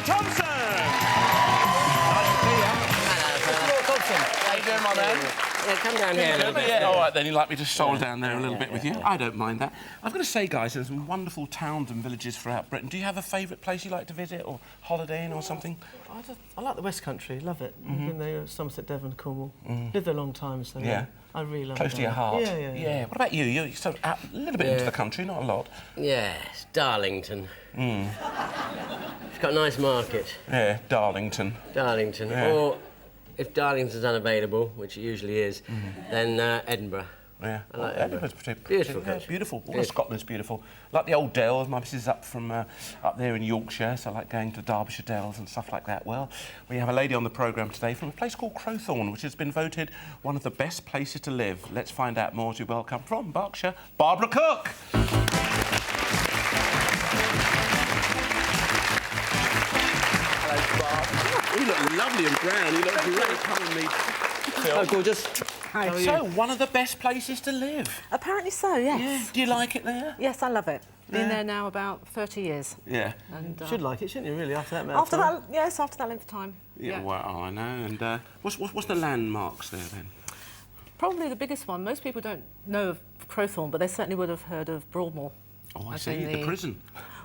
Thompson. How you doing, my man? Yeah, come down here a little bit. Yeah, all right, then. You'd like me to stroll down there a little bit with you? I don't mind that. I've got to say, guys, there's some wonderful towns and villages throughout Britain. Do you have a favourite place you like to visit or holiday in or something? I like the West Country, love it. I've been there, Somerset, Devon, Cornwall. Lived there a long time, so yeah, I really love it. Close to your heart? Yeah. What about you? You're sort of out a little bit into the country, not a lot. Yes, Darlington. It's got a nice market. Yeah, Darlington. Darlington. Yeah. Or, if Darlington's unavailable, which it usually is, then Edinburgh. Yeah, I like Edinburgh's pretty beautiful yeah, country. beautiful. All of Scotland's beautiful. Like the old Dells. My missus is up from up there in Yorkshire, so I like going to Derbyshire Dells and stuff like that. Well, we have a lady on the programme today from a place called Crowthorne, which has been voted one of the best places to live. Let's find out more as we welcome from Berkshire, Barbara Cook. Hello, Barbara. You look lovely and brown. You look great. Come and meet Phil. Oh, gorgeous. Hi. So, one of the best places to live. Apparently so, yes. Yeah. Do you like it there? Yes, I love it. Been there now about 30 years. Yeah. And, Should like it, shouldn't you, really, after that amount after of time? that, yes, after that length of time. Yeah, well, I know. And what's the landmarks there, then? Probably the biggest one. Most people don't know of Crowthorne, but they certainly would have heard of Broadmoor. Oh, I As see, in the prison.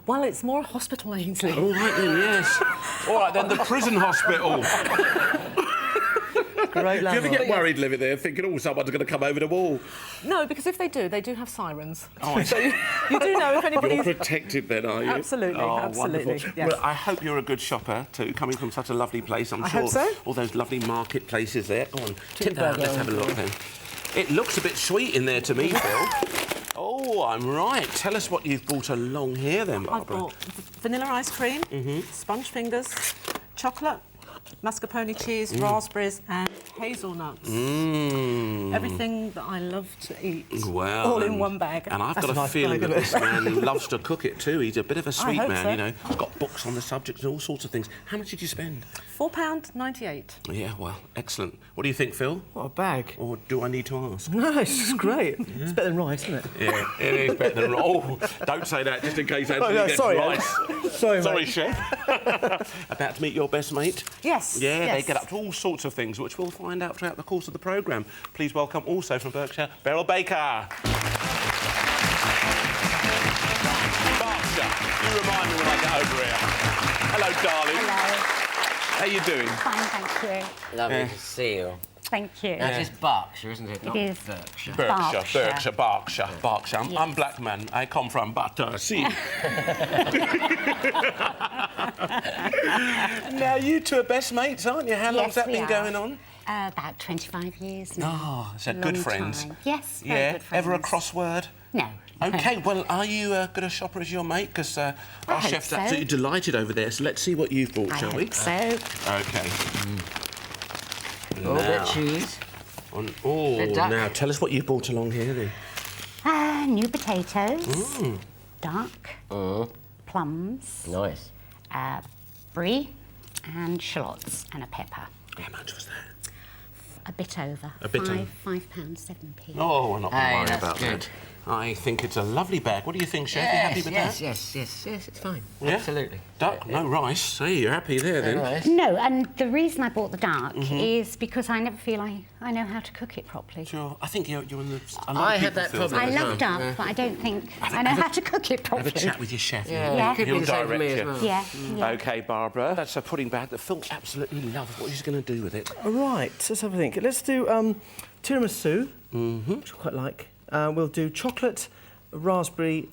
Well, it's more a hospital, Ainsley. All right, then, yes. All right, then, the prison hospital. Great Do you ever landmark. get worried living there, thinking, oh, someone's going to come over the wall? No, because if they do have sirens. Oh, I So you do know if You're anybody's... protected then, are you? Absolutely, oh, absolutely, Wonderful. yes. Well, I hope you're a good shopper, too, coming from such a lovely place, I'm I sure. hope so. All those lovely marketplaces there. Go on, tip that. Let's have a look, then. It looks a bit sweet in there to me, Phil. Oh, I'm right. Tell us what you've brought along here, then, I've Barbara. bought vanilla ice cream, sponge fingers, chocolate, mascarpone cheese, raspberries and hazelnuts. Everything that I love to eat, Well, all in one bag. And I've That's got a a nice feeling bag, that isn't this man loves to cook it too. He's a bit of a sweet hope man, so. you know. He's got books on the subject and all sorts of things. How much did you spend? £4.98. Yeah, well, excellent. What do you think, Phil? What a bag. Or do I need to ask? No, it's great. It's better than rice, isn't it? Yeah, it is better than... Oh, don't say that, just in case Antony gets sorry, rice. Sorry, Sorry, mate. Chef. About to meet your best mate? Yes. Yeah, yes. they get up to all sorts of things, which we'll find out throughout the course of the programme. Please welcome also from Berkshire, Beryl Baker. Berkshire, you remind me when I get over here. Hello, darling. Hello. How you doing? Fine, thank you. Lovely to see you. Thank you. That is Berkshire, isn't it? Not is. Berkshire. Berkshire. I'm black man. I come from Battersea. Now, you two are best mates, aren't you? How long's that we been are. going on? About 25 years now. Oh, so Long good friends. time. Yes, very Yeah. good friends. Ever a crossword? No. OK, well, are you good a shopper as your mate? Because our hope chef's so. absolutely delighted over there, so let's see what you've brought, I shall we? hope so. OK. Oh, bit of cheese. Oh, Bit duck. now, tell us what you've brought along here, then. New potatoes, duck, plums, Nice. brie, and shallots, and a pepper. How much was that? A bit over. A bit over. £5.7p. Oh, we're not going to Hey, worry that's about good. that. I think it's a lovely bag. What do you think, Chef? you happy with that? Yes, it's fine. Yeah? Absolutely. Duck, no rice. See, you're happy there, then. Nice. No, and the reason I bought the duck is because I never feel I know how to cook it properly. Sure. I think you're in the... a lot I of had people that feel problem I as love well. duck, but I don't think I know how to cook it Have properly. a chat with your chef. Yeah, it could be He'll the same for me direct as you. well. Yeah. OK, Barbara, that's a pudding bag that Phil absolutely loves. What he's going to do with it? All right, let's have a think. Let's do tiramisu, which I quite like. We'll do chocolate, raspberry,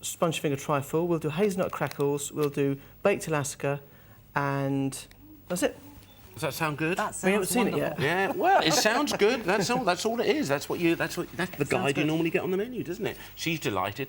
sponge finger trifle. We'll do hazelnut crackles. We'll do baked Alaska, and that's it. Does that sound good? That We haven't sounds seen it wonderful. yet. Yeah, well, it sounds good. That's all it is. That's the guide you normally get on the menu, doesn't it? She's delighted.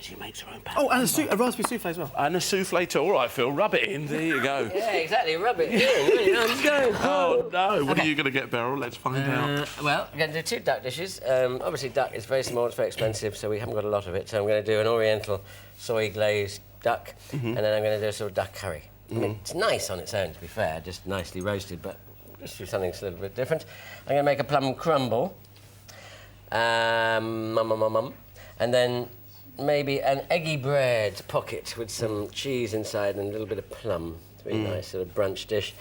She makes her own pan. Oh, and a raspberry souffle as well. And a souffle too. All right, Phil, rub it in. There you go. Yeah, exactly. Rub it in. I'm going. Oh, no. What are you going to get, Beryl? Let's find out. Well, we're going to do two duck dishes. Obviously, duck is very small, it's very expensive, so we haven't got a lot of it. So I'm going to do an oriental soy glazed duck, and then I'm going to do a sort of duck curry. I mean, it's nice on its own, to be fair, just nicely roasted, but just do something a little bit different. I'm going to make a plum crumble, and then maybe an eggy bread pocket with some cheese inside and a little bit of plum. to be a nice sort of brunch dish.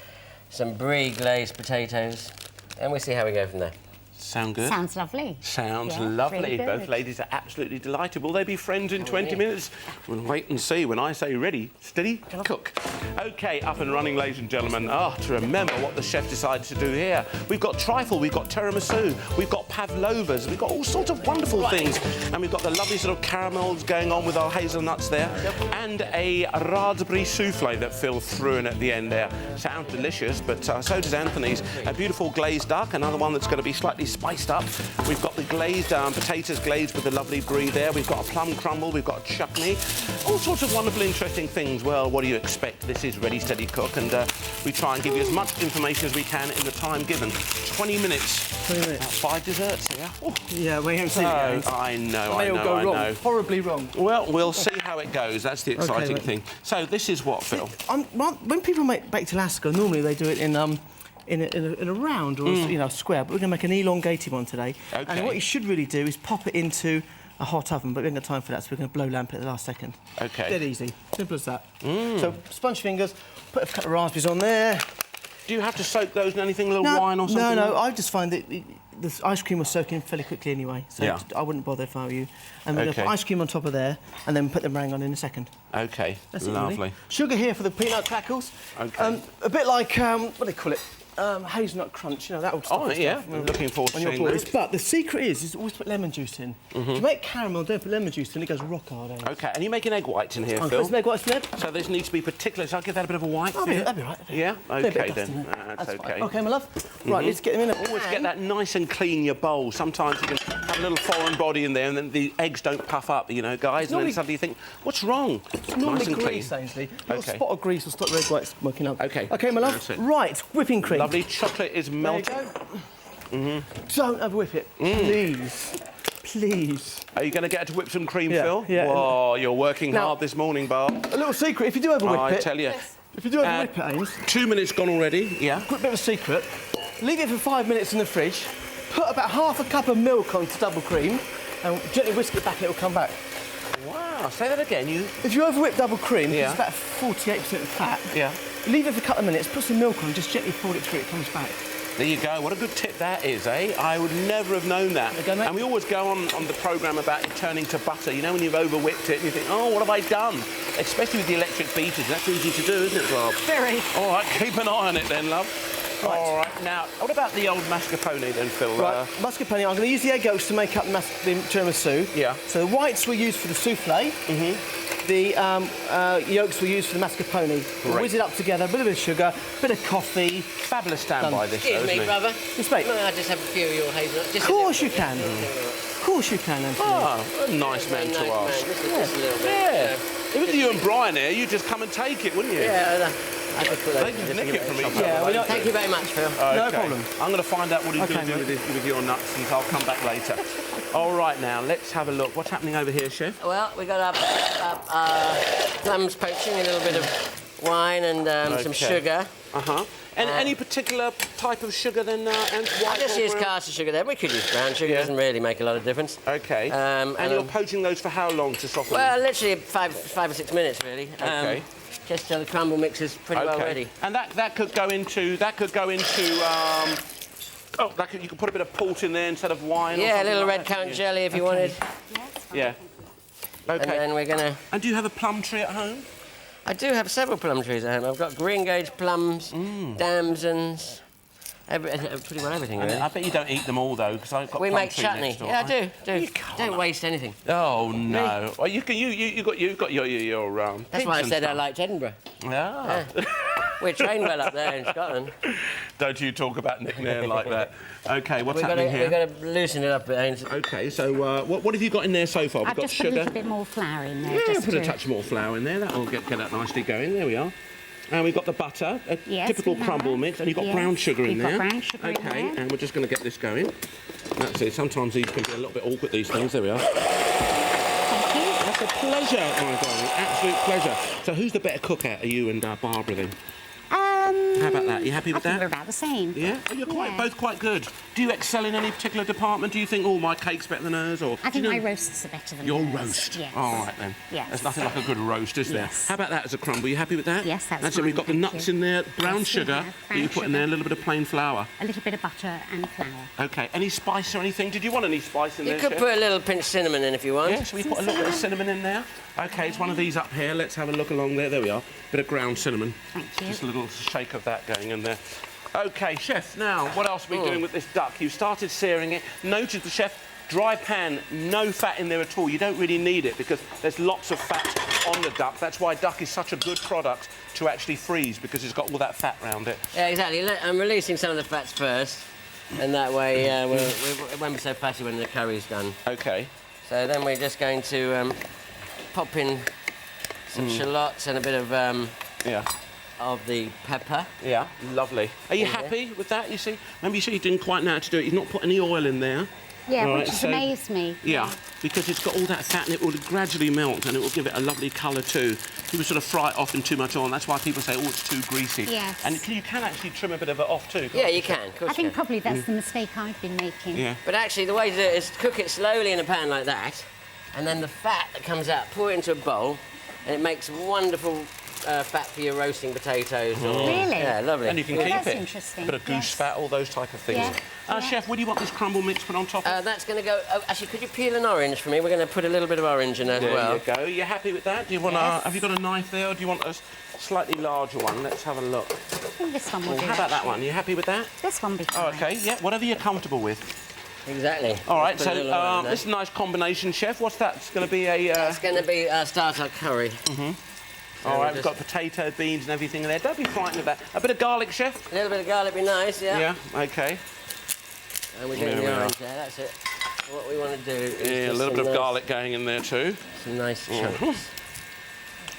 Some brie glazed potatoes, and we'll see how we go from there. Sound good? Sounds lovely. Sounds Yeah, lovely. really good. Both ladies are absolutely delighted. Will they be friends in 20 minutes? We'll wait and see when I say ready, steady, cook. OK, up and running, ladies and gentlemen. To remember what the chef decided to do here. We've got trifle, we've got tiramisu, we've got pavlovas, we've got all sorts of wonderful things. And we've got the lovely sort of caramels going on with our hazelnuts there. And a raspberry souffle that Phil threw in at the end there. Sounds delicious, but so does Anthony's. A beautiful glazed duck, another one that's going to be slightly spiced up. We've got the glazed potatoes glazed with the lovely brie there. We've got a plum crumble. We've got a chutney. All sorts of wonderful, interesting things. Well, what do you expect? This is Ready, Steady, Cook, and we try and give you as much information as we can in the time given. 20 minutes. 20 minutes. About 5 desserts here. Oh. Yeah, we haven't seen So, it. I know, May all go wrong. know. Horribly wrong. Well, we'll see how it goes. That's the exciting mate. thing. So, this is what, Phil? When people make baked Alaska, normally they do it in a round or a square, but we're going to make an elongated one today. Okay. And what you should really do is pop it into a hot oven, but we haven't got time for that, so we're going to blow lamp it at the last second. Okay. Dead easy. Simple as that. So sponge fingers, put a couple of raspberries on there. Do you have to soak those in anything, a little wine or something? No, I just find that the ice cream will soak in fairly quickly anyway, so Yeah. I wouldn't bother if I were you. And we're going to Okay. put ice cream on top of there, and then put the meringue on in a second. OK, That's it, lovely. really. Sugar here for the peanut crackles. OK. A bit like, what do they call it? Hazelnut crunch, that old stuff. Oh, yeah, looking forward to on your seeing boards. that. But the secret is always put lemon juice in. If you make caramel, don't put lemon juice in, it goes rock hard. OK, and you making egg whites in here, Put Phil? some egg whites in there. So this needs to be particular, so I'll give that a bit of a white. That'd be right. Yeah? Bit of OK dust in then. there. That's fine. OK. OK, my love. Right, let's get them in. Always get that nice and clean, your bowl. Sometimes you can have a little foreign body in there and then the eggs don't puff up, guys, and then normally- suddenly you think, what's wrong? It's normally nice and clean. grease, Ainsley. A little OK. spot of grease will stop the egg whites smoking up. OK. OK, my love. That's it. Right, whipping cream. Lovely chocolate is There you melting. go. Don't overwhip it, please. Please. Are you going to get her to whip some cream, Yeah, Phil? yeah. Whoa, you're working Now- hard this morning, Barb. A little secret, if you do overwhip I it... tell you. If you do overwhip it, Ames, 2 minutes gone already. Yeah. quick bit of a secret. Leave it for 5 minutes in the fridge. Put about half a cup of milk on to double cream, and gently whisk it back, and it'll come back. Wow, say that again. If you overwhip double cream, Yeah. it's about 48% fat. Yeah. Leave it for a couple of minutes, put some milk on, just gently pour it through, it comes back. There you go. What a good tip that is, eh? I would never have known that. There you go, mate. And we always go on the programme about it turning to butter. You know, when you've overwhipped it and you think, oh, what have I done? Especially with the electric beaters. That's easy to do, isn't it, Bob? Very. All right, keep an eye on it then, love. Right. All right, now, what about the old mascarpone then, Phil? Right, mascarpone, I'm going to use the egg yolks to make up the tiramisu. Yeah. So the whites we'll use for the souffle. The yolks we'll use for the mascarpone. We'll Great. whiz it up together, a bit of sugar, bit of coffee. Fabulous standby this, though, Excuse isn't me, it? brother. Yes, mate. May I just have a few of your hazelnuts? Of course you can. Of course you can, Anthony. Ah, a nice man to ask. Just a little bit. Yeah. If it was you and Brian here, you'd just come and take it, wouldn't you? Yeah, I just put They just nick it from each other. Yeah, we don't- Thank you very much, Phil. No problem. I'm going to find out what he's Okay, going to do mate. with your nuts, and I'll come back later. All right, now, let's have a look. What's happening over here, Chef? Well, we got our plums poaching, a little bit of wine and some Okay. sugar. Uh-huh. And any particular type of sugar then, I just use caster sugar there. We could use brown sugar. Yeah. Doesn't really make a lot of difference. Okay. And you're poaching those for how long to soften Well, them? literally 5 or 6 minutes, really. Okay. Just till the crumble mix is pretty well ready. And that could go into you could put a bit of port in there instead of wine. or Yeah, a something little like red that, currant couldn't jelly if you wanted. you? Yeah. And Okay. then we're gonna. And do you have a plum tree at home? I do have several plum trees at home. I've got green gauge plums, damsons, pretty well everything really. I bet you don't eat them all though, because I've got We plum make tree chutney. next door. Yeah, I do. You can't. Don't waste anything. Oh no! Well, you got your That's pigs why I and said I stuff. liked Edinburgh. Yeah. We're trained well up there in Scotland. Don't you talk about Nick Nairn like that. Okay, what's We've happening here? got to loosen it up a bit, Ainsley. Okay, so what have you got in there so far? We've I've got just put a sugar. little bit more flour in there. Yeah, just put a to- touch more flour in there. That'll get that nicely going. There we are. And we've got the butter, a Yes, typical we have. crumble mix, and you've got Yes, brown sugar in we've got there. brown sugar in Okay, there. and we're just going to get this going. That's it. Sometimes these can be a little bit awkward, these things. There we are. Thank you. That's a pleasure, my darling. Absolute pleasure. So who's the better cook out of you and Barbara then? How about that? You happy with I think that? we're about the same. Yeah? Oh, you're Yeah. both quite good. Do you excel in any particular department? Do you think, oh, my cake's better than hers? Or I do think you know- my roasts are better than Your hers. roast? Yes. All right, then. Yes. There's nothing like a good roast, is there? Yes. How about that as a crumble? You happy with that? Yes, that's it. We've fine, got the thank nuts you. in there, brown Yes, we sugar have. that you Brown put in there, a sugar. little bit of plain flour. A little bit of butter and flour. Okay. Any spice or anything? Did you want any spice in You there, could Chef? put a little pinch of cinnamon in if you want. Yeah, so we put a little bit of cinnamon in there. Okay, it's one of these up here. Let's have a look along there. There we are. Bit of ground cinnamon. Thank you. Just a little shake of that going in there. Okay, Chef, now, what else are we doing with this duck? You started searing it. Noted the chef, dry pan, no fat in there at all. You don't really need it because there's lots of fat on the duck. That's why duck is such a good product to actually freeze, because it's got all that fat around it. Yeah, exactly. I'm releasing some of the fats first, and that way it won't be so fatty when the curry's done. Okay. So then we're just going to pop in some shallots and a bit of Yeah. the pepper. Yeah, lovely. Are you happy with that, you see? Maybe you see you didn't quite know how to do it. You've not put any oil in there. Yeah, All which right, has so- amazed me. Yeah, because it's got all that fat and it will gradually melt and it will give it a lovely colour too. People sort of fry it off in too much oil, and that's why people say, oh, it's too greasy. Yes. And you can actually trim a bit of it off too. Yeah, you can. Of course I think you can. probably that's the mistake I've been making. Yeah. But actually, the way to do it is cook it slowly in a pan like that, and then the fat that comes out, pour it into a bowl, and it makes wonderful fat for your roasting potatoes. Or, Really? Yeah, lovely. And you can Oh, keep that's it. interesting, Bit of goose yes. fat, all those type of things. Yeah, yeah. Chef, what do you want this crumble mix put on top of? That's going to go... Oh, actually, could you peel an orange for me? We're going to put a little bit of orange in as there well. you go. You happy with that? Do you want Yes. have you got a knife there, or do you want a slightly larger one? Let's have a look. I think this one will Oh, do. how about that one? You happy with that? This one be fine. Oh, okay. Yeah, whatever you're comfortable with. Exactly. All right, Put a little oil so in there. this is a nice combination, Chef. What's that? It's going to be a... It's going to be starter curry. all right, we'll we've got potato, beans and everything in there. Don't be frightened of that. A bit of garlic, Chef? A little bit of garlic would be nice, yeah. Yeah, okay. And we're doing There we the are. orange there, that's it. So what we want to do is Yeah, a just little some bit of nice- garlic going in there too. Some nice chunks.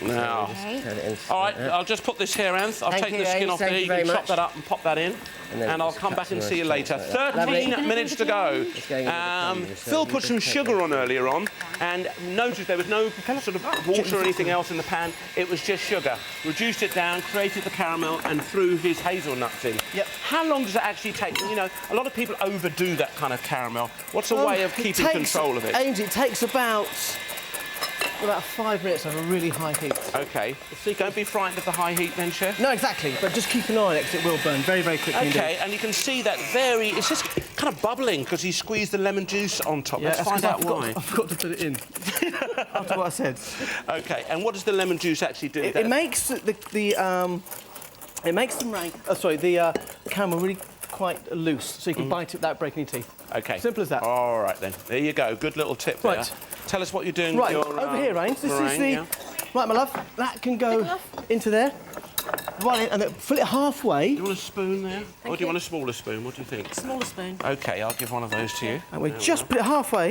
Now, Okay. Turn it in all right, like that. I'll just put this here, Anth. I'll Thank take you, the skin Ace, off thank there. you You can very chop much. that up and pop that in. And then And I'll just come cut back some and nice see you later. chunks like that. 13 Lovely. minutes to go. It's going into the pan, so Phil we put just some take sugar that. on earlier on, and noticed there was no sort of water or anything else in the pan. It was just sugar. Reduced it down, created the caramel, and threw his hazelnuts in. Yep. How long does it actually take? You know, a lot of people overdo that kind of caramel. What's a way of It keeping takes- control of it? Ainsley, it takes about 5 minutes of a really high heat. Okay. Don't be frightened of the high heat then, Chef. No, exactly, but just keep an eye on it because it will burn very, very quickly Okay, and you can see that it's just kind of bubbling because he squeezed the lemon juice on top. Let's that's find 'cause out why. I forgot to put it in. After what I said. Okay, and what does the lemon juice actually do? It makes the caramel really quite loose, so you can bite it without breaking your teeth. Okay. Simple as that. All right, then. There you go. Good little tip there. Right. Tell us what you're doing Right, with your over here, Ains. This meringue, is the... yeah? Right, my love, that can go into there. Right in, and then fill it halfway. Do you want a spoon there? Or do you you. want a smaller spoon? What do you think? Smaller spoon. Okay, I'll give one of those to you. And we just put it halfway,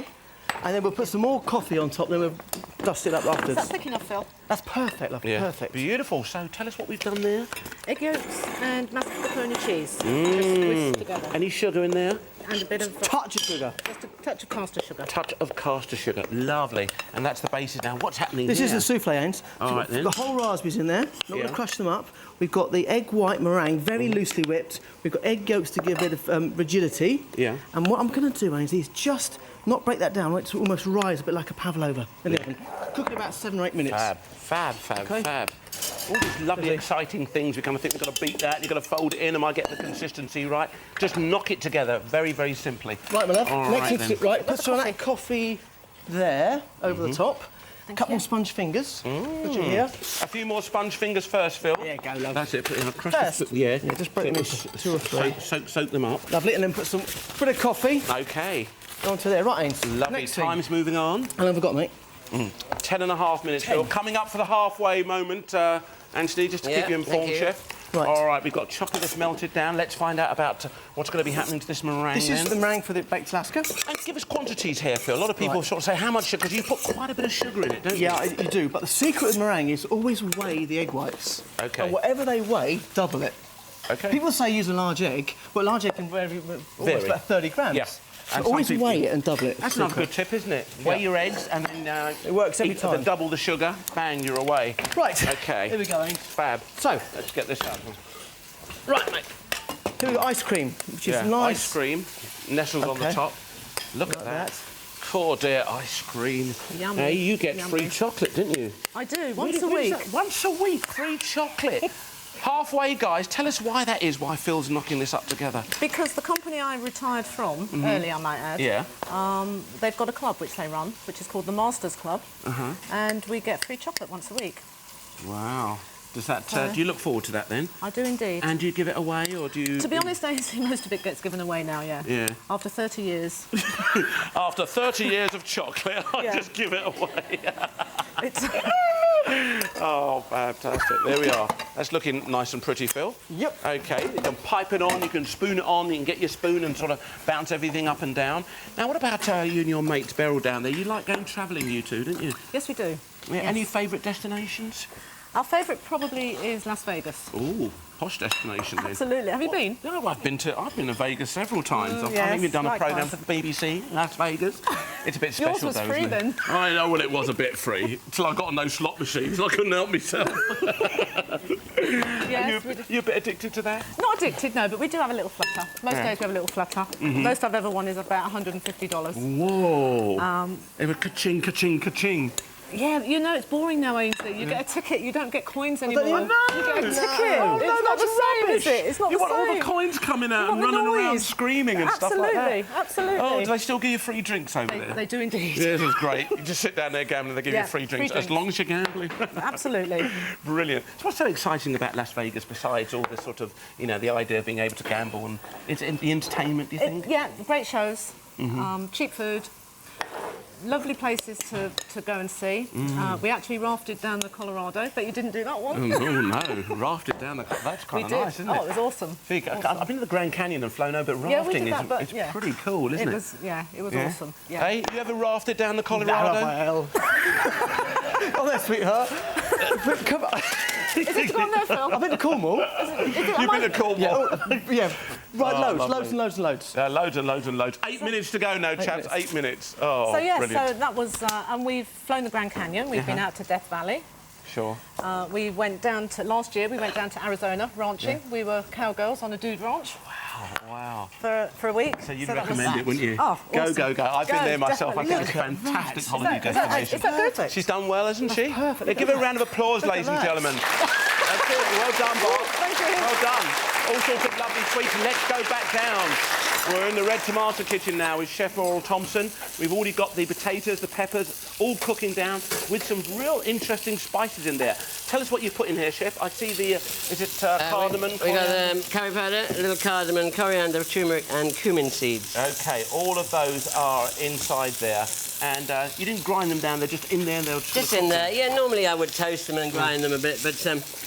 and then we'll put some more coffee on top, then we'll dust it up Is that afterwards. thick enough, Phil? That's perfect, lovely, Yeah. perfect. Beautiful. So tell us what we've done there. Egg yolks and mascarpone cheese. Just squeezed together. Any sugar in there? And a bit of... Touch of sugar. just a touch of caster sugar. Touch of caster sugar. Lovely. And that's the basis now. What's happening This here? is the souffle, Ains. All right, then. The whole raspberries in there. Not going Yeah. to crush them up. We've got the egg white meringue, very loosely whipped. We've got egg yolks to give a bit of rigidity. Yeah. And what I'm going to do, Ains, is just not break that down. It's almost rise a bit like a pavlova in the oven. Cook it about 7 or 8 minutes. Fab. Okay. Fab. All these lovely, exciting things. We kind of think we've got to beat that. You've got to fold it in. Am I getting the consistency right? Just knock it together very, very simply. Right, my love. All Next right, thing then. to do, right, put some of that coffee there over the top. A couple more sponge fingers. Put it here. A few more sponge fingers first, Phil. There you go, love. That's it. Put it in. Across First? yeah. Yeah, just break them into 2 or 3. Soak them up. Lovely, and then put some bit of coffee Okay. onto there. Right, Ains. Lovely. Next thing. Time's moving on. And I've got, mate. 10.5 minutes, Phil. Coming up for the halfway moment, Antony, just to Yeah, keep you informed, thank you. Chef. Right. All right, we've got chocolate that's melted down. Let's find out about what's going to be happening to this meringue This is then. the meringue for the baked Alaska. And give us quantities here, Phil. A lot of people Right. sort of say, how much sugar? Because you put quite a bit of sugar in it, don't you? Yeah, you do. But the secret of meringue is always weigh the egg whites. Okay. And whatever they weigh, double it. Okay. People say use a large egg, but a large egg can vary almost Vary. about 30 grams. Yeah. So And some always people- weigh it and double it. That's another good tip, isn't it? Weigh your eggs and then... It works every eat time. Double the sugar, bang, you're away. Right. Okay. Here we go, Ains. Fab. So, Let's get this up. Right, mate. Here we got ice cream, which is nice. Ice cream, nestles on the Okay. top. Look at that. Oh dear, ice cream. Yummy. Hey, you get Yummy. free chocolate, didn't you? I do, once a What is week. that? Once a week, free chocolate. Halfway, guys, tell us why that is, why Phil's knocking this up together. Because the company I retired from, early I might add, Yeah. they've got a club which they run, which is called the Masters Club, and we get free chocolate once a week. Wow. Does that, do you look forward to that then? I do indeed. And do you give it away, or do you... To be honest, Ainsley, most of it gets given away now, yeah. Yeah. After 30 years. After 30 years of chocolate, I Yeah. just give it away. It's... Oh, fantastic. There we are. That's looking nice and pretty, Phil. Yep. OK, you can pipe it on, you can spoon it on, you can get your spoon and sort of bounce everything up and down. Now, what about you and your mate Beryl down there? You like going travelling, you two, don't you? Yes, we do. Yeah, Yes. Any favourite destinations? Our favourite probably is Las Vegas. Ooh, posh destination then. Absolutely. Have you been? No, I've been to Vegas several times. I've yes, even done a likewise. programme for the BBC, Las Vegas. It's a bit special, Yours was though, free isn't it? then. I know, well, it was a bit free till I got on those slot machines. I couldn't help myself. Yes, we do. You a bit addicted to that? Not addicted, no, but we do have a little flutter. Most Yeah. days we have a little flutter. Most I've ever won is about $150. Whoa! They were ka-ching, ka-ching, ka-ching. Yeah, you know, it's boring now, Ainsley. You get a ticket, you don't get coins anymore. even know. You get a ticket. Oh, no, it's not that's the same, rubbish. is it? It's not You the want all the same. coins coming out You and want the running around noise. screaming and stuff like that. Absolutely, absolutely. Oh, do they still give you free drinks over there? They do indeed. Yeah, this is great. You just sit down there gambling, they give Yeah, you free free drinks, as drinks. long as you're gambling. Absolutely. Brilliant. So what's so exciting about Las Vegas besides all this sort of, you know, the idea of being able to gamble and it's the entertainment, do you think? Yeah, great shows, cheap food, lovely places to go and see. We actually rafted down the Colorado, but you didn't do that one. Oh, no. Rafted down the... That's We kind of did. nice, isn't Oh, it? it was awesome. See, I've been to the Grand Canyon and flown over, but Yeah, we rafting did that, but, is yeah. pretty cool, isn't it? It was, yeah, it was awesome. Yeah. Hey, you ever rafted down the Colorado? Well. Oh, there, sweetheart. Come on. Is it gone there, Phil? I've been to Cornwall. You've been to Cornwall? Yeah. Right, Oh, loads, lovely. loads and loads and loads. Loads and loads and loads. 8 minutes to go now, chaps. 8 minutes. Oh, So yeah, brilliant. so that was, and we've flown the Grand Canyon. We've been out to Death Valley. Sure. We went down to last year. We went down to Arizona ranching. We were cowgirls on a dude ranch Wow. for a week. So you'd that was- recommend it, wouldn't you? Oh, Go, awesome. go, go. I've been Go, there myself. I think it's a definitely. fantastic holiday Is that destination. good? She's done well, hasn't she? perfect. Give her a round of applause, ladies and that. gentlemen. That's it. Well done, Bob. Thank you. Well done. All sorts of lovely sweets. Let's go back down. We're in the red tomato kitchen now with Chef Worrall Thompson. We've already got the potatoes, the peppers, all cooking down with some real interesting spices in there. Tell us what you put in here, Chef. I see the, is it cardamom? We coriander? got curry powder, a little cardamom, coriander, turmeric, and cumin seeds. OK, all of those are inside there. And you didn't grind them down, they're just in there and they'll Just in there. Yeah, normally I would toast them and grind them a bit, but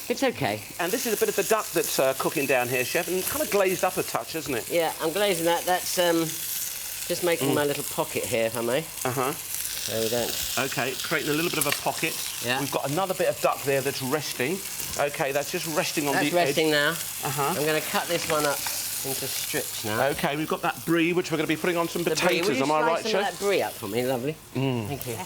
it's okay. And this is a bit of the duck that's cooking down here, Chef, and kind of glazed up a touch, isn't it? Yeah, I'm glazing that. That's just making my little pocket here, if I may. Uh-huh. So we don't... OK, creating a little bit of a pocket. Yeah. We've got another bit of duck there that's resting. OK, that's just resting on That's the resting edge. now. Uh-huh. I'm going to cut this one up into strips now. OK, we've got that brie, which we're going to be putting on some The brie. potatoes, Will you am I right, slice some of Chef? that brie up for me, lovely? Thank you.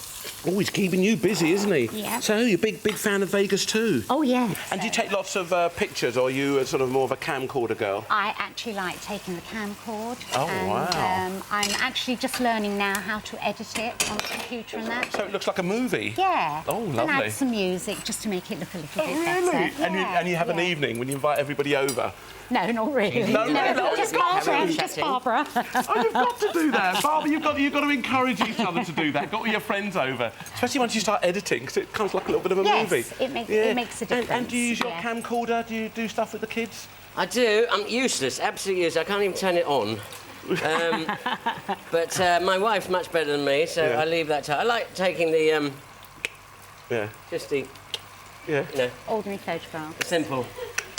Oh, he's keeping you busy, isn't he? Yeah. So, you're a big fan of Vegas too? Oh, yes. And do you take lots of pictures, or are you sort of more of a camcorder girl? I actually like taking the camcord. Oh, and, wow. I'm actually just learning now how to edit it on the computer and that. So it looks like a movie? Yeah. Oh, And lovely. add some music just to make it look a little bit Really? better. And you have an yeah. evening when you invite everybody over? No, not really. No, really? Just You've got Barbara. to. Just Barbara. Oh, you've got to do that, Barbara. You've got to encourage each other to do that. Got all your friends over, especially once you start editing, because it comes like a little bit of a Yes, movie. it makes a difference. And do you use your yeah. camcorder? Do you do stuff with the kids? I do. I'm useless, absolutely useless. I can't even turn it on. But my wife's much better than me, so Yeah. I leave that to her. I like taking the, Yeah. just the, Yeah. you know, Ordinary photograph. the simple.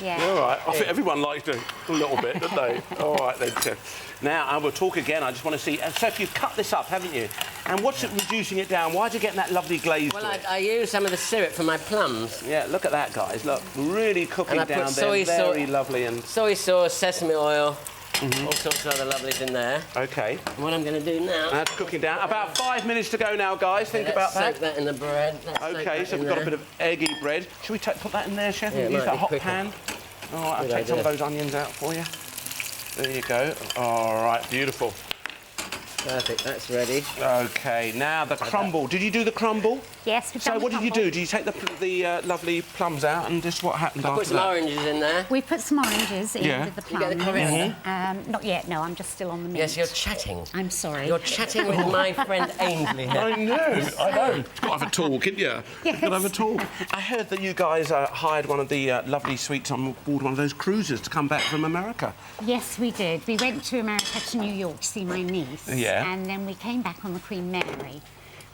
Yeah. All right. I think everyone liked it a little bit, don't they? All right, then, Chef. Now, I will talk again. I just want to see... Chef, you've cut this up, haven't you? And what's it reducing it down? Why are you getting that lovely glaze Well, to it? I use some of the syrup for my plums. Yeah, look at that, guys. Look, really cooking And I put down soy there. sauce- Very lovely and... Soy sauce, sesame oil, all sorts of other lovelies in there. OK. And what I'm going to do now... That's cooking down. About 5 minutes to go now, guys. Think about Let's soak that. that in the bread. Let's soak OK, that so in we've got a there. bit of eggy bread. Should we put that in there, Chef, Yeah, it and use might that be hot quicker. pan? All right, I'll Good take some of idea. those onions out for you. There you go. All right, beautiful. Perfect, that's ready. Okay, now the crumble. Did you do the crumble? Yes, we've So done the what did you crumble. do? Did you take the lovely plums out and just what happened I after put some that? oranges in there. We put some oranges in Yeah. with the You get the plums. coriander? Not yet, no, I'm just still on the mint. Yes, you're chatting. I'm sorry. You're chatting with my friend Ainsley here. I know. You've got to have a talk, haven't you? You've got to have a talk. I heard that you guys hired one of the lovely suites on board one of those cruises to come back from America. Yes, we did. We went to America, to New York, to see my niece. Yeah. And then we came back on the Queen Mary.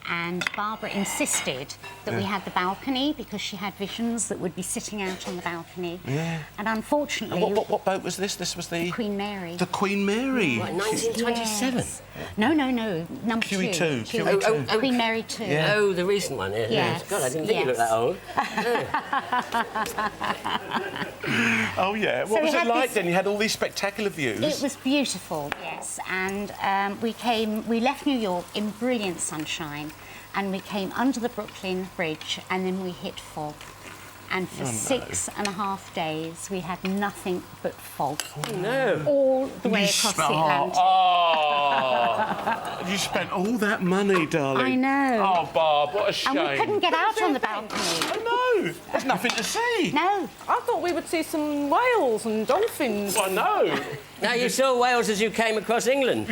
And Barbara insisted that we had the balcony because she had visions that would be sitting out on the balcony. Yeah. And unfortunately... And what boat was this? This was the... Queen Mary. The Queen Mary. What, 1927? Yes. No, number QE2, two. QE2. Queen Mary 2. Yeah. Oh, the recent one. Yeah. Yes, God, I didn't think you looked yes. that old. Oh, yeah. So What we was it had like this- then? You had all these spectacular views. It was beautiful, yes. And we left New York in brilliant sunshine, and we came under the Brooklyn Bridge, and then we hit fog. And for 6.5 days, we had nothing but fog. No. All the way across the Atlantic. You spent all that money, darling. I know. Oh, Barb, what a shame. And we couldn't get out on the balcony. I know. There's nothing to see. No. I thought we would see some whales and dolphins. I know. Now, you saw Wales as you came across England.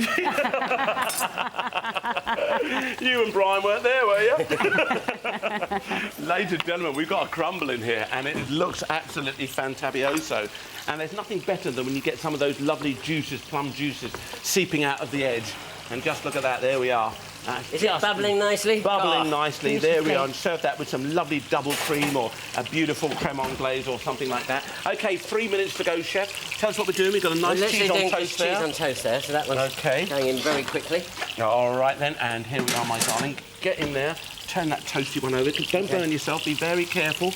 You and Brian weren't there, were you? Ladies and gentlemen, we've got a crumble in here, and it looks absolutely fantabioso. And there's nothing better than when you get some of those lovely juices, plum juices, seeping out of the edge. And just look at that, there we are. Is it bubbling nicely? Bubbling Oh, nicely, there we are. And serve that with some lovely double cream or a beautiful creme anglaise or something like that. OK, 3 minutes to go, Chef. Tell us what we're doing. We've got a We're nice literally cheese on doing toast there. cheese on toast there, so that one's OK. going in very quickly. All right, then. And here we are, my darling. Get in there. Turn that toasty one over. Don't burn yourself. Be very careful.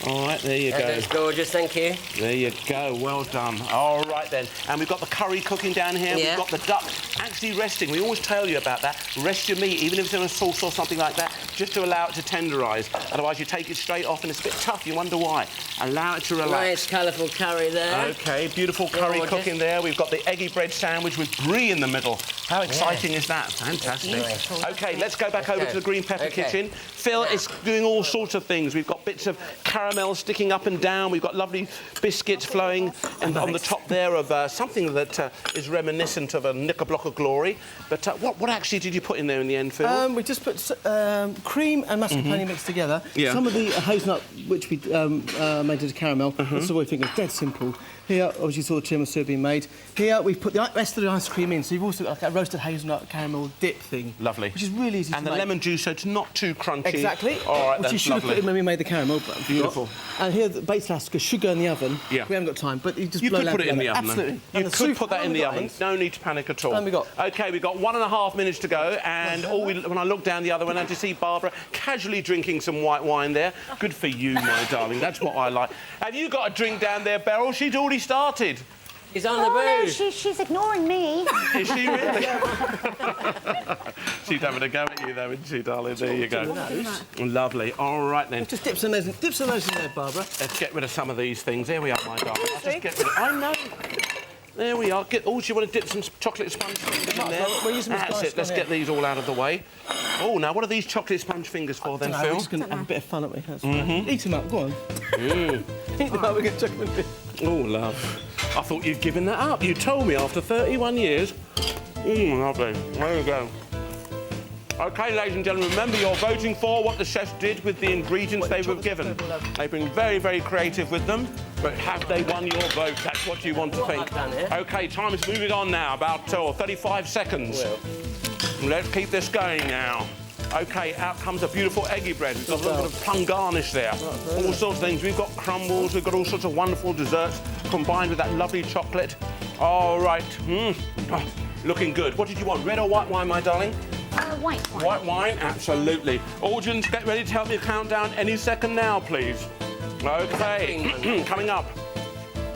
All right, there you go. That's gorgeous, thank you. There you go, well done. All right then, and we've got the curry cooking down here, Yeah. we've got the duck actually resting. We always tell you about that. Rest your meat, even if it's in a sauce or something like that, just to allow it to tenderise. Otherwise you take it straight off and it's a bit tough, you wonder why. Allow it to relax. Nice colourful curry there. OK, beautiful curry Gorgeous. cooking there. We've got the eggy bread sandwich with brie in the middle. How exciting is that? Fantastic. Nice. OK, let's go back over Okay. to the green pepper Okay. kitchen. Phil is doing all sorts of things. We've got bits of caramel sticking up and down. We've got lovely biscuits flowing and on the top there of something that is reminiscent of a Knickerblocker glory. But what actually did you put in there in the end, Phil? We just put cream and mascarpone mixed together. Yeah. Some of the hazelnut, which we made into caramel. That's the way I think it's dead simple. Here, obviously, you saw the tiramisu being made. Here, we've put the rest of the ice cream in, so you've also got like a roasted hazelnut caramel dip thing. Lovely. Which is really easy and to the make. lemon juice, so it's not too crunchy. Exactly. All right, which you that's should have lovely. put in when we made the caramel. But I forgot. Beautiful. And here, the baked elastica should go in the oven. Yeah. We haven't got time, but you just You blow could loud put it in the oven, Absolutely. then. And You the could soup- put that how in long the have we oven. got, No need to panic at all. How long have we got? OK, we've got 1.5 minutes to go, and when I look down the other one, I just see Barbara casually drinking some white wine there. Good for you, my darling. That's what I like. Have you got a drink down there, Beryl? She's already started. He's on the Oh, no, booze. she's ignoring me. Is she really? She's having a go at you, though, isn't she, darling? There you go. Lovely. All right, then. Just dip some of those in there, Barbara. Let's get rid of some of these things. There we are, my darling. I'll just get rid of... I know. There we are. Oh, do you want to dip some chocolate sponge fingers in there? We'll use them as That's nice it. Let's one get here. these all out of the way. Oh, now, what are these chocolate sponge fingers for, then, No, Phil? we're just going to have a bit of fun, aren't we? That's fine. Eat them up, go on. Eat them up, we're going to chuck them in. Oh, love. I thought you'd given that up. You told me after 31 years. Lovely. There you go. OK, ladies and gentlemen, remember you're voting for what the chefs did with the ingredients they were given. They've been very, very creative with them, but have they won your vote? That's what you want to think. I've done it. OK, time is moving on now, about 35 seconds. Let's keep this going now. OK, out comes a beautiful eggy bread. We've got a little bit of plum garnish there. All sorts of things. We've got crumbles, we've got all sorts of wonderful desserts combined with that lovely chocolate. All right. Oh, looking good. What did you want, red or white wine, my darling? White wine. White wine, absolutely. Audience, get ready to help me count down any second now, please. OK, coming up.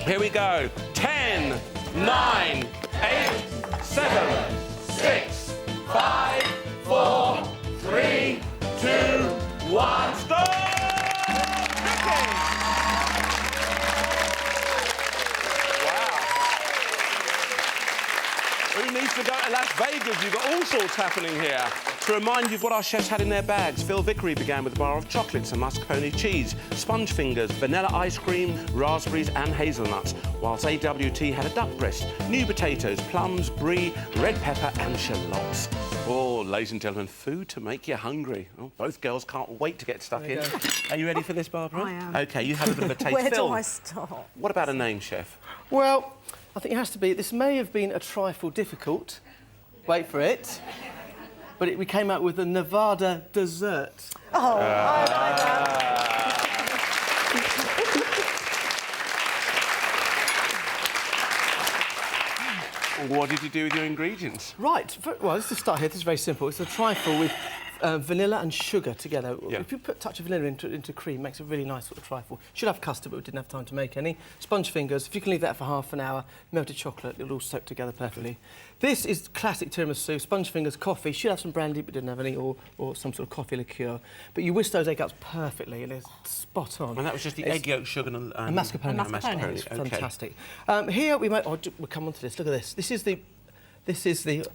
Here we go. 10, 9, 8, 7, 6, 5, 4, 3, 2, 1. Stop! Who needs to go to Las Vegas? You've got all sorts happening here. To remind you of what our chefs had in their bags, Phil Vickery began with a bar of chocolates and mascarpone cheese, sponge fingers, vanilla ice cream, raspberries and hazelnuts, whilst AWT had a duck breast, new potatoes, plums, brie, red pepper and shallots. Oh, ladies and gentlemen, food to make you hungry. Oh, both girls can't wait to get stuck in. Are you ready for this, Barbara? I am. OK, you have a bit of a taste. Where Phil, do I start? what about a name, chef? Well, I think it has to be. This may have been a trifle difficult. Wait for it. But we came out with a Nevada dessert. Oh, I like that. What did you do with your ingredients? Right. Well, let's just start here. This is very simple. It's a trifle with vanilla and sugar together. Yeah. If you put a touch of vanilla into cream, it makes a really nice sort of trifle. Should have custard, but we didn't have time to make any. Sponge fingers. If you can leave that for half an hour, melted chocolate, it'll all soak together perfectly. This is classic tiramisu. Sponge fingers, coffee. Should have some brandy, but didn't have any, or some sort of coffee liqueur. But you whisk those egg yolks perfectly, and it's spot on. And that was just the egg yolk, sugar and mascarpone. And mascarpone. It's Okay. fantastic. Here we might. We'll come on to this. Look at this. This is the.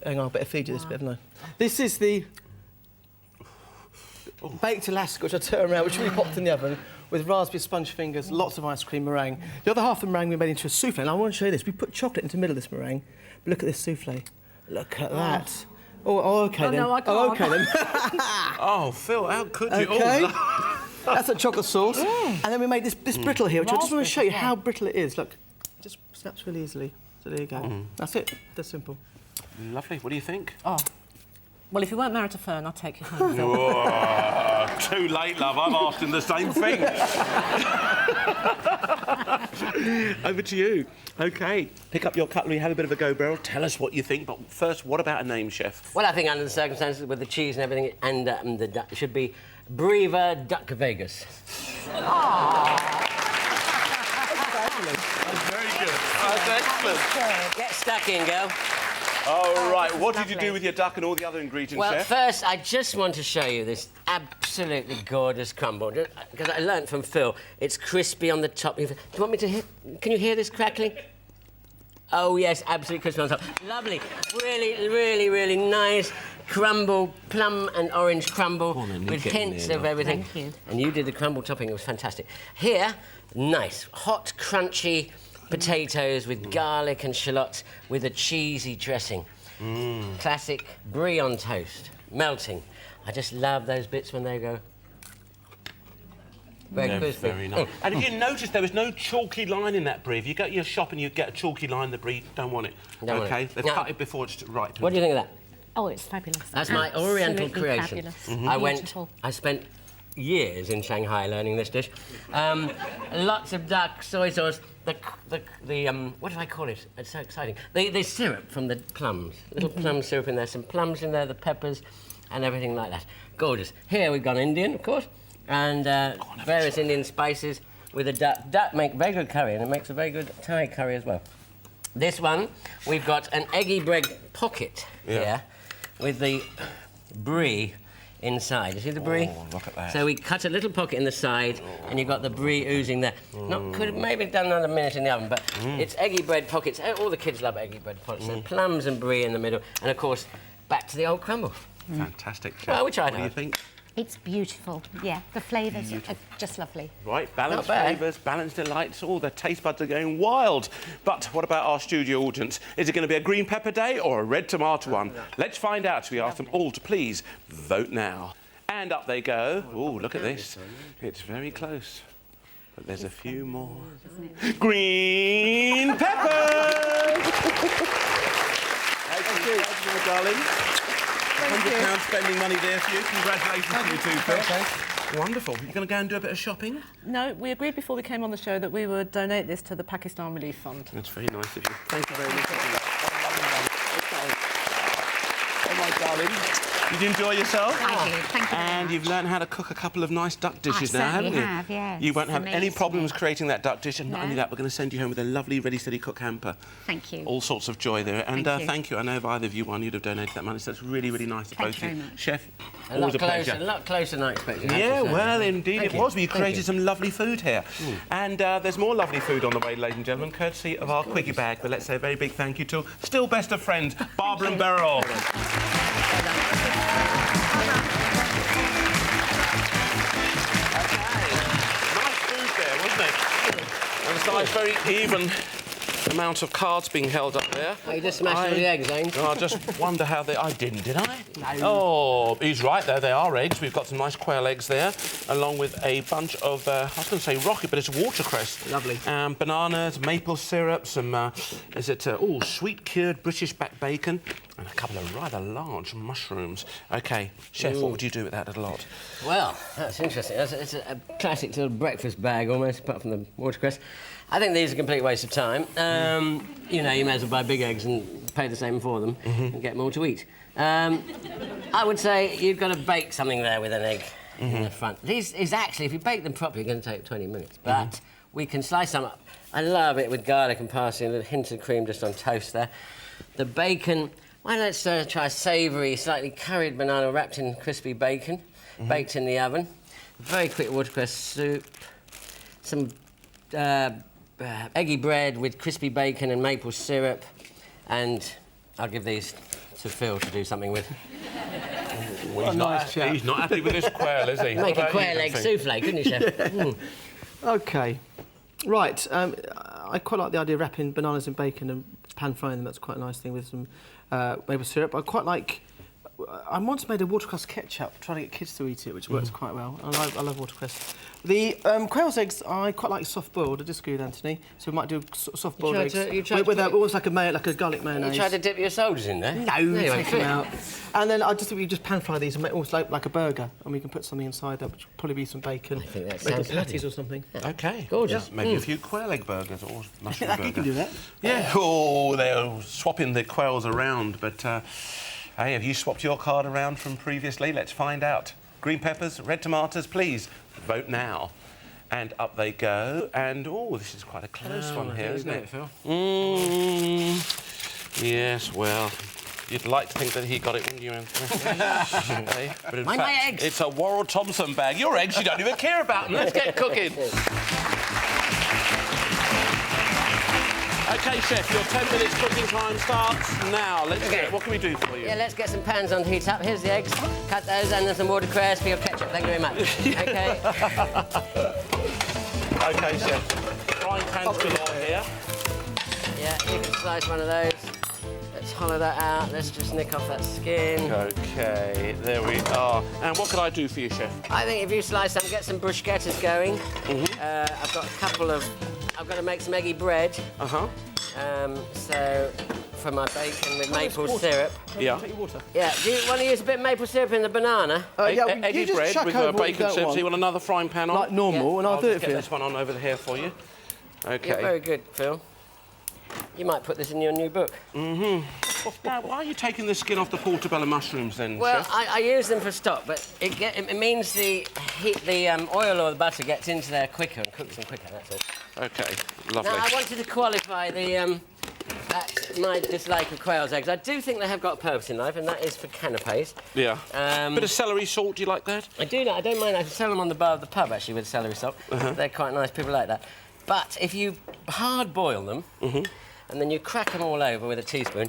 Hang on, I better feed you this bit, haven't I? This is the baked Alaska, which I turn around, which we popped in the oven with raspberry sponge fingers, lots of ice cream meringue. The other half of the meringue we made into a souffle, and I want to show you this. We put chocolate into the middle of this meringue. But look at this souffle. Look at that. Oh, OK then. No, I can't. Oh, OK then. Oh, Phil, how could you? OK. Oh, That's a chocolate sauce. And then we made this brittle here, which I just want to show you how brittle it is. Look, it just snaps really easily. So there you go. That's it. That's simple. lovely. What do you think? Oh. Well, if you weren't married to Fern, I'd take you home. Whoa, too late, love. I'm asking the same thing. Over to you. OK. Pick up your cutlery, have a bit of a go, Beryl. Tell us what you think. But first, what about a name, chef? Well, I think under the circumstances with the cheese and everything, and the duck, it should be Breva Duck Vegas. That's very good. That's excellent. Get stuck in, girl. All right. What did you do with your duck and all the other ingredients, Well, chef? first, I just want to show you this absolutely gorgeous crumble. Because I learnt from Phil, it's crispy on the top. Do you want me to hear? Can you hear this crackling? Oh, yes, absolutely crispy on top. Lovely. Really, really, really nice crumble, plum and orange crumble with hints of everything. Thank you. And you did the crumble topping. It was fantastic. Here, nice, hot, crunchy potatoes with garlic and shallots with a cheesy dressing. Classic brie on toast, melting. I just love those bits when they go very crispy. Very nice. And if you notice, there was no chalky line in that brie. If you go to your shop and you get a chalky line, the brie, don't want it. Don't want OK? it. They've No. cut it before it's ripe. What do you think of that? Oh, it's fabulous. That's my Oriental Absolutely creation. Fabulous. I spent years in Shanghai learning this dish. Lots of duck, soy sauce, what do I call it? It's so exciting. The syrup from the plums. Little plum syrup in there, some plums in there, the peppers, and everything like that. Gorgeous. Here we've gone Indian, of course, and various Indian spices with a duck. Duck make very good curry, and it makes a very good Thai curry as well. This one, we've got an eggy bread pocket here with the brie inside. You see the brie? Oh, look at that. So we cut a little pocket in the side, and you've got the brie oozing there. Could have maybe done another minute in the oven, but it's eggy bread pockets. All the kids love eggy bread pockets. So plums and brie in the middle, and of course, back to the old crumble. Fantastic, chef. Well, we tried What do you hard. think? It's beautiful. Yeah, the flavours are just lovely. Right, balanced Not bad. flavours, balanced delights, all the taste buds are going wild. But what about our studio audience? Is it going to be a green pepper day or a red tomato one? Let's find out. We ask them all to please vote now. And up they go. Oh, look at this. It's very close. But there's a few more. Green pepper! Thank you, my darling. £100 spending money there for you. Congratulations to you too, Phil. Wonderful. You're going to go and do a bit of shopping? No, we agreed before we came on the show that we would donate this to the Pakistan Relief Fund. That's very nice of you. Thank you very much. Oh, my darling. Did you enjoy yourself? I did, thank you very And much. you've learned how to cook a couple of nice duck dishes I now, haven't you? certainly have, yes. You won't have any Amazing. problems creating that duck dish, and not No. only that, we're going to send you home with a lovely Ready Steady Cook hamper. Thank you. All sorts of joy there. And Thank you. thank you. I know if either of you won, you'd have donated that money, so it's really, really nice of Thank both you of you. very much. Chef, A always lot a pleasure. closer than I expected. I have Yeah, to say. well, indeed Thank it you. was. We Thank created you. some lovely food here. And there's more lovely food on the way, ladies and gentlemen, courtesy of our Quickie bag. But let's say a very big thank you to still best of friends, Barbara and Worrall. Okay. Nice food there, wasn't it? And it's a nice, very even amount of cards being held up there. Oh, you just smashed all the eggs, eh? I just wonder how they... I didn't, did I? No. Oh, he's right there. They are eggs. We've got some nice quail eggs there, along with a bunch of, I was going to say rocket, but it's watercress. Lovely. Bananas, maple syrup, some, sweet cured British back bacon, and a couple of rather large mushrooms. OK, Chef, what would you do with that little lot? Well, that's interesting. It's a classic little breakfast bag, almost, apart from the watercress. I think these are a complete waste of time. You know, you may as well buy big eggs and pay the same for them and get more to eat. I would say you've got to bake something there with an egg in the front. These is actually, if you bake them properly, going to take 20 minutes. But we can slice them up. I love it with garlic and parsley and a hint of cream just on toast there. The bacon, why not try savoury, slightly curried banana wrapped in crispy bacon, baked in the oven. Very quick watercress soup. Some eggy bread with crispy bacon and maple syrup, and I'll give these to Phil to do something with. Well, he's not happy with this quail, is he? Make What a about quail you, egg Vincent? souffle, couldn't you, Chef? OK. Right. I quite like the idea of wrapping bananas in bacon and pan-frying them. That's quite a nice thing with some maple syrup. I quite like... I once made a watercress ketchup, trying to get kids to eat it, which works quite well. I love watercress. The quail's eggs, I quite like soft-boiled. I disagree with Anthony, so we might do soft-boiled eggs. You tried with to almost like a garlic mayonnaise. You tried to dip your soldiers in there? No, you take them out. And then I just think we just pan-fry these and make almost like a burger, and we can put something inside that, which will probably be some bacon. I think that maybe sounds patties lovely. or something. OK. Gorgeous. Maybe a few quail egg burgers or mushroom burger. You can do that. Yeah. Oh, they're swapping the quails around, but hey, have you swapped your card around from previously? Let's find out. Green peppers, red tomatoes, please vote now. And up they go. And oh, this is quite a close one here, isn't it? Phil? Yes, well, you'd like to think that he got it, wouldn't you, Anthony? Okay, but in Mind fact, my eggs. it's a Worrall Thompson bag. Your eggs, you don't even care about them. Let's get cooking. OK, Chef, your 10 minutes cooking time starts now. Let's get it. What can we do for you? Yeah, let's get some pans on to heat up. Here's the eggs. Cut those and then some watercress for your ketchup. Thank you very much. OK. OK, Chef. Frying pans galore here. Yeah, you can slice one of those. Let's hollow that out. Let's just nick off that skin. OK, there we are. And what can I do for you, Chef? I think if you slice them, get some bruschettas going. I've got a couple of... I've got to make some eggy bread. So, for my bacon with maple syrup. Yeah. Take your water. Yeah, do you want to use a bit of maple syrup in the banana? Eggy you just bread chuck with over what you bacon don't syrup. want. So you want another frying pan on? Like normal, Yeah. and I'll do just it for get you. this one on over here for you. OK. Yeah, very good, Phil. You might put this in your new book. Now, why are you taking the skin off the portobello mushrooms then, Well, Chef? I use them for stock, but it means the oil or the butter gets into there quicker and cooks them quicker, that's all. OK, lovely. Now, I wanted to qualify my dislike of quail's eggs. I do think they have got a purpose in life, and that is for canapes. Yeah. Bit of celery salt, do you like that? I do. I don't mind. I can sell them on the bar of the pub, actually, with celery salt. They're quite nice. People like that. But if you hard boil them, and then you crack them all over with a teaspoon,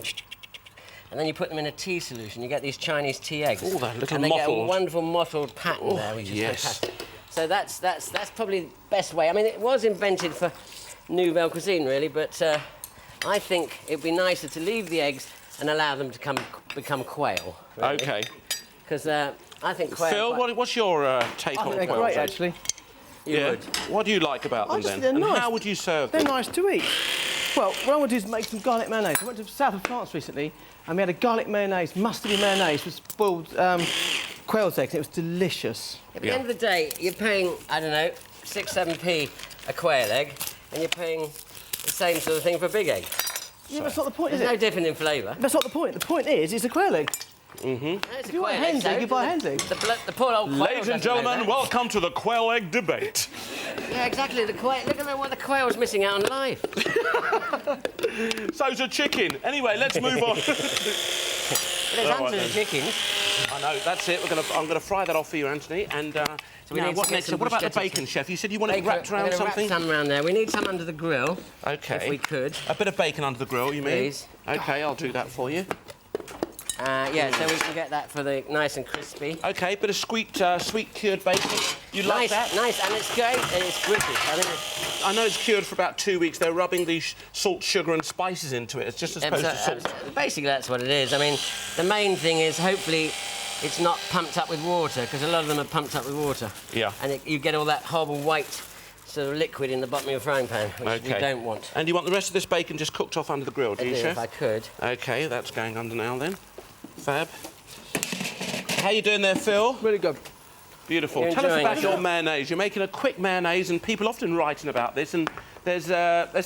and then you put them in a tea solution, you get these Chinese tea eggs. Oh, that little and they get a mottled. wonderful mottled pattern there, which is yes. fantastic. So that's probably the best way. I mean, it was invented for nouvelle cuisine, really, but I think it'd be nicer to leave the eggs and allow them to become quail. Really. OK. Because I think quail... Phil, what's your take on They're quail's great, eggs? actually. You would. What do you like about them just then? think they're And nice. how would you serve They're them? nice to eat. Well, what I want to do is make some garlic mayonnaise. I went to the south of France recently, and we had a garlic mayonnaise, mustardy mayonnaise with boiled quail's eggs. It was delicious. At the end of the day, you're paying, I don't know, 6, 7p a quail egg, and you're paying the same sort of thing for a big egg. Yeah, that's not the point, is There's no it? different in flavour. That's not the point. The point is, it's a quail egg. If you want a hen's egg, you buy a hen's egg. The poor old quail. Ladies and doesn't know gentlemen, that. welcome to the quail egg debate. Yeah, exactly. The quail. Look at what the quail's missing out on life. So's a chicken. Anyway, let's move on. There's hundreds of chickens. I know, that's it. I'm going to fry that off for you, Anthony. And we now, need what to get next? some What about the bruschetta bacon, chef? You said you wanted it Bacon, wrapped around we're gonna something? Wrap some around there. We need some under the grill. Okay. If we could. A bit of bacon under the grill, you mean? Please. Okay, I'll do that for you. Yeah, so we can get that for the nice and crispy. Okay, bit of sweet cured bacon. You like that? Nice, and it's great, and it's British. I think I know it's cured for about 2 weeks. They're rubbing the salt, sugar and spices into it. It's just as opposed to salt. basically, that's what it is. I mean, the main thing is hopefully it's not pumped up with water, because a lot of them are pumped up with water. Yeah. And you get all that horrible white sort of liquid in the bottom of your frying pan, which we don't want. And you want the rest of this bacon just cooked off under the grill, do you, chef? If I could. Okay, that's going under now then. Fab. How you doing there, Phil? Really good. Beautiful. You're Tell us enjoying about it. your mayonnaise. You're making a quick mayonnaise, and people often writing about this, and there's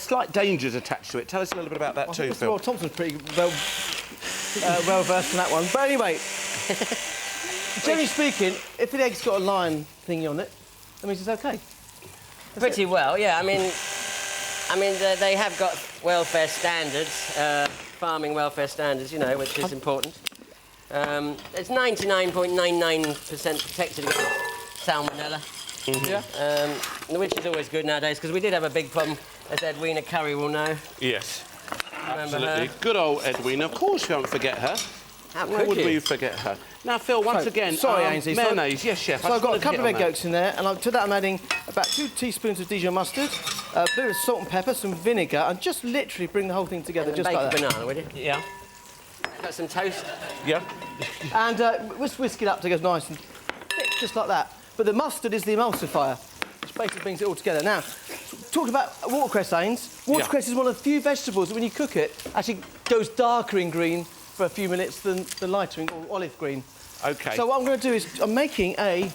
slight dangers attached to it. Tell us a little bit about that too, Phil. Well, Thompson's pretty well versed in that one. But anyway, generally speaking, if the egg's got a line thingy on it, that means it's okay. Pretty well, yeah. I mean, they have got welfare standards, farming welfare standards, you know, which is important. It's 99.99% protected against salmonella. Yeah. Which is always good nowadays, because we did have a big problem, as Edwina Curry will know. Yes, Remember absolutely. her? Good old Edwina. Of course, you won't forget her. How Why could would you? we forget her? Now, Phil, once So, again, sorry, Ainsley. mayonnaise. Yes, chef. So I I've got a just wanted to couple of hit egg on that. yolks in there, and to that I'm adding about 2 teaspoons of Dijon mustard, a bit of salt and pepper, some vinegar, and just literally bring the whole thing together, And just bake like a that. banana, would you? Yeah. Got some toast. Yeah. And whisk it up to get nice and thick, just like that. But the mustard is the emulsifier, which basically brings it all together. Now, talking about watercress, Ains, watercress is one of the few vegetables that when you cook it, actually goes darker in green for a few minutes than lighter in or olive green. Okay. So what I'm going to do is I'm making a...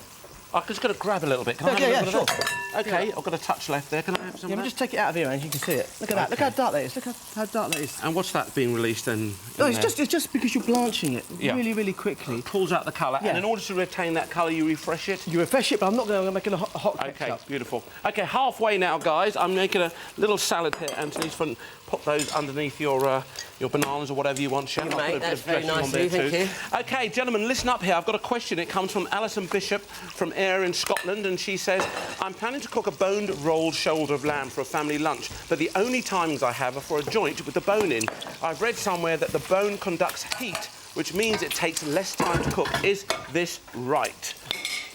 I'm just going to grab a little bit. Can I have a Yeah, little yeah, bit of that? Okay, I've got a touch left there. Can I have some Yeah, of but that? just take it out of here, Ains, you can see it. Look at that. Look Okay. how dark that is. Look how dark that is. And what's that being released then? No, in it's there? just because you're blanching it Yeah. really, really quickly. Pulls out the colour, Yeah. and in order to retain that colour, you refresh it. You refresh it, but I'm not going to make it a hot Okay, ketchup. beautiful. Okay, halfway now, guys. I'm making a little salad here, Anthony's fun. Pop those underneath your bananas or whatever you want, chef. I'll Mate, put a bit that's of very dressing on nice there of you, too. thank Okay, gentlemen, listen up here. I've got a question. It comes from Alison Bishop from Ayr in Scotland, and she says, I'm planning to cook a boned rolled shoulder of lamb for a family lunch, but the only timings I have are for a joint with the bone in. I've read somewhere that the bone conducts heat, which means it takes less time to cook. Is this right?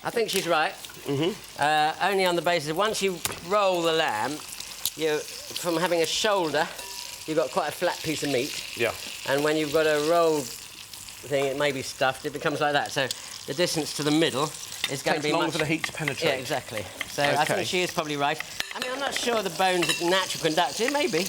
I think she's right. Only on the basis of once you roll the lamb, from having a shoulder, you've got quite a flat piece of meat. Yeah. And when you've got a rolled thing, it may be stuffed, it becomes like that. So the distance to the middle is going to Takes be longer much... for the heat to penetrate. Yeah, exactly. So I Okay. think she is probably right. I mean, I'm not sure the bone's a natural conductor, maybe.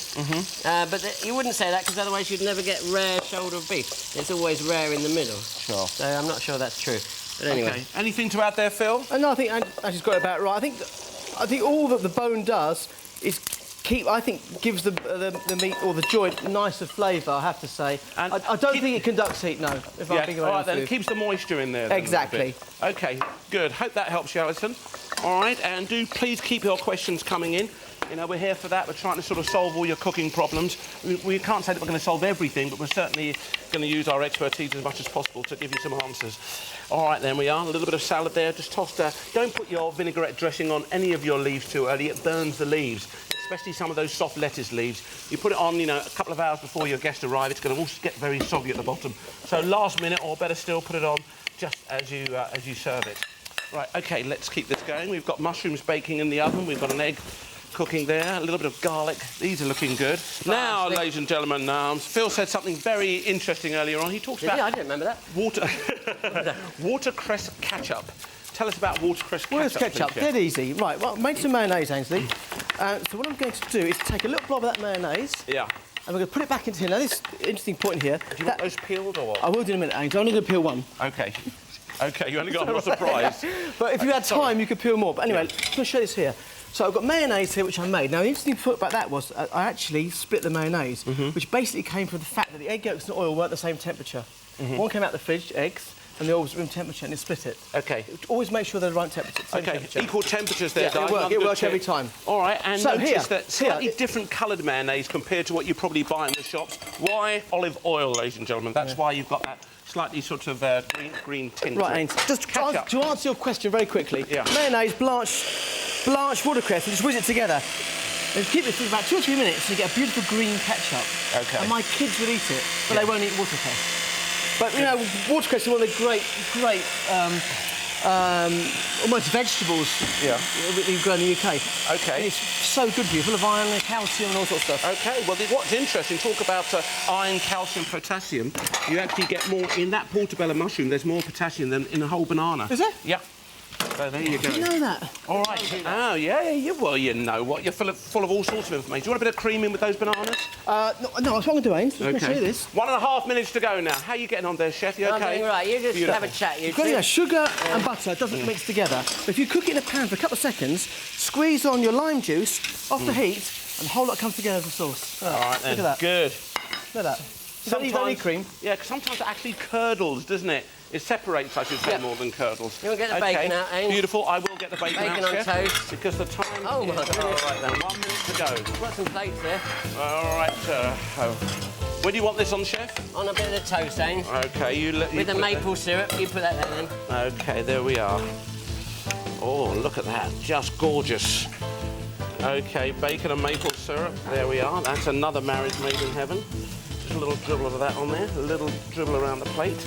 But you wouldn't say that, because otherwise you'd never get rare shoulder of beef. It's always rare in the middle. Sure. So I'm not sure that's true. But anyway. Okay. Anything to add there, Phil? No, I think Angie's got it about right. I think all that the bone does is gives the meat or the joint nicer flavour, I have to say. And I don't think it conducts heat, no, if I'm thinking all about right, then food. it keeps the moisture in there. then a little Exactly. bit. Okay, good. Hope that helps you, Alison. All right, and do please keep your questions coming in. You know, we're here for that. We're trying to sort of solve all your cooking problems. We can't say that we're going to solve everything, but we're certainly going to use our expertise as much as possible to give you some answers. All right, then we are. A little bit of salad there. Just tossed. Don't put your vinaigrette dressing on any of your leaves too early. It burns the leaves, especially some of those soft lettuce leaves. You put it on, you know, a couple of hours before your guests arrive. It's going to also get very soggy at the bottom. So last minute, or better still, put it on just as you serve it. Right, OK, let's keep this going. We've got mushrooms baking in the oven. We've got an egg cooking there, a little bit of garlic. These are looking good. Now, ladies and gentlemen, Phil said something very interesting earlier on. He talks about... Yeah, I didn't remember that. watercress ketchup. Tell us about watercress ketchup. Where's ketchup? please, Chef. Dead easy. Right, well, make some mayonnaise, Ainsley. So what I'm going to do is take a little blob of that mayonnaise, Yeah. and we're going to put it back into here. Now, this interesting point here. Do you want those peeled or what? I will do in a minute, Ainsley. I'm only going to peel one. OK. OK, you only got a surprise. But if you had time, you could peel more. But anyway, I'm going to show this here. So I've got mayonnaise here, which I made. Now, the interesting thing about that was I actually split the mayonnaise, which basically came from the fact that the egg yolks and oil weren't the same temperature. One came out the fridge, eggs, and the oil was room temperature, and it split it. OK. Always make sure they're the right temperature. OK, equal temperatures there, guys. It works every time. All right, and So notice here, that slightly different coloured mayonnaise compared to what you probably buy in the shops. Why olive oil, ladies and gentlemen? That's why you've got that slightly sort of green tint. Right, Ainsley. Just to answer your question very quickly. Yeah. Mayonnaise, blanch watercress, and just whiz it together. And keep it for about 2 or 3 minutes so you get a beautiful green ketchup. OK. And my kids will eat it, but they won't eat watercress. But, you know, watercress is one of the great, almost vegetables that you grow in the UK. OK. And it's so good for you, full of iron and calcium and all sorts of stuff. OK, well, what's interesting, talk about iron, calcium, potassium, you actually get more, in that portobello mushroom, there's more potassium than in a whole banana. Is there? Yeah. So there you go. Did you know that? All right. Oh, yeah, well, you know what, you're full of all sorts of information. Do you want a bit of cream in with those bananas? No, that's what I'm going to do, Ains. Let me show you this. 1.5 minutes to go now. How are you getting on there, Chef? You OK? I'm doing right. You just Beautiful. have a chat, you You've got two. to sugar and butter doesn't mix together. But if you cook it in a pan for a couple of seconds, squeeze on your lime juice off the heat, and the whole lot comes together as a sauce. All right, then. Look at that. Good. Look at that. You don't need cream. Yeah, because sometimes it actually curdles, doesn't it? It separates, I should say, more than curdles. You want to get the bacon out, Ains? Beautiful. I will get the bacon out, Bacon on Chef, toast. because the time Oh, my is... goodness. All right, then. 1 minute to go. Got some plates there. All right. Where do you want this on, Chef? On a bit of the toast, Ains. OK, With the maple syrup, you put that there then. OK, there we are. Oh, look at that. Just gorgeous. OK, bacon and maple syrup. There we are. That's another marriage made in heaven. Just a little dribble of that on there. A little dribble around the plate.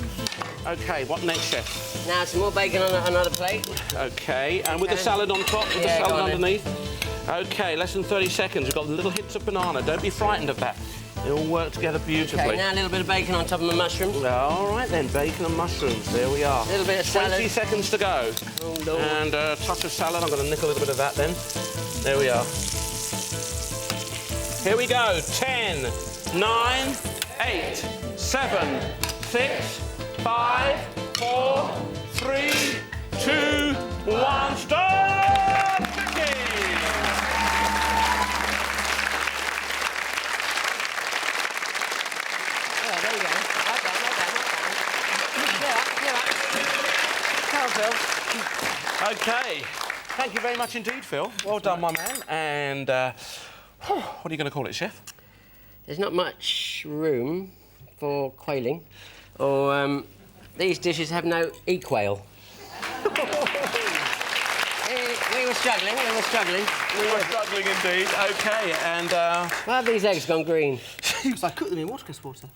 OK, what next, Chef? Now some more bacon on another plate. OK, and with the salad on top, with the Yeah, go salad on then. underneath. OK, less than 30 seconds. We've got little hits of banana. Don't be frightened of that. They all work together beautifully. Okay, now a little bit of bacon on top of my mushroom. All right then, bacon and mushrooms. There we are. A little bit of 20 salad. seconds to go. Oh, Lord. And a touch of salad. I'm going to nick a little bit of that then. There we are. Here we go. 10, 9, 8, 7, 6, 5, 4, 3, 2, 1. Stop! Cooking! Yeah, there you go. Right down. Phil. OK. Thank you very much indeed, Phil. Well done, my man. And what are you going to call it, Chef? There's not much room for quailing, or these dishes have no e-quail. We were struggling. We were struggling indeed. OK, and... Why have these eggs gone green? Because I cooked them in watercress water.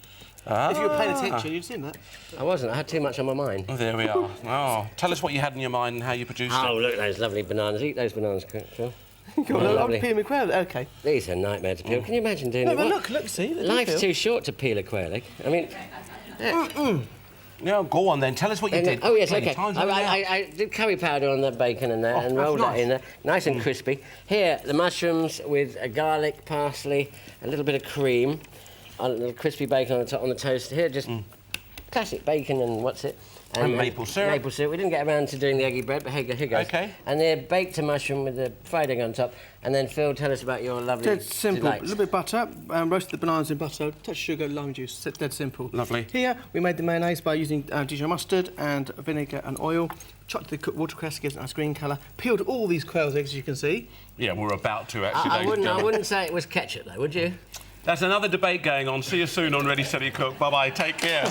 If you were paying attention, you'd seen that. I wasn't. I had too much on my mind. Oh, there we are. Oh, tell us what you had in your mind and how you produced Oh, it. look at those lovely bananas. Eat those bananas, Phil. Go on, lovely. I'll peel my quail. OK. These are a nightmare to peel. Can you imagine doing No, it? but look, see. they do Life's peel. too short to peel a quail egg. I mean... No, go on then. Tell us what you did. Oh, yes, Plenty OK. of time's running out. I did curry powder on the bacon and Oh, and that's rolled that nice. in there. Nice and crispy. Here, the mushrooms with a garlic, parsley, a little bit of cream, a little crispy bacon on the top on the toast. Here, just classic bacon and what's it? And maple syrup. Maple syrup. We didn't get around to doing the eggy bread, but here goes. OK. And they're baked a mushroom with the fried egg on top. And then, Phil, tell us about your lovely Dead simple. A delights. little bit of butter, roasted the bananas in butter, touch of sugar, lime juice. Dead simple. Lovely. Here, we made the mayonnaise by using Dijon mustard and vinegar and oil. Chopped the cooked watercress, gives it a nice green colour. Peeled all these quail's eggs, as you can see. Yeah, we're about to, actually, I ladies and wouldn't gentlemen. say it was ketchup, though, would you? That's another debate going on. See you soon on Ready, Steady, Cook. Bye-bye. Take care.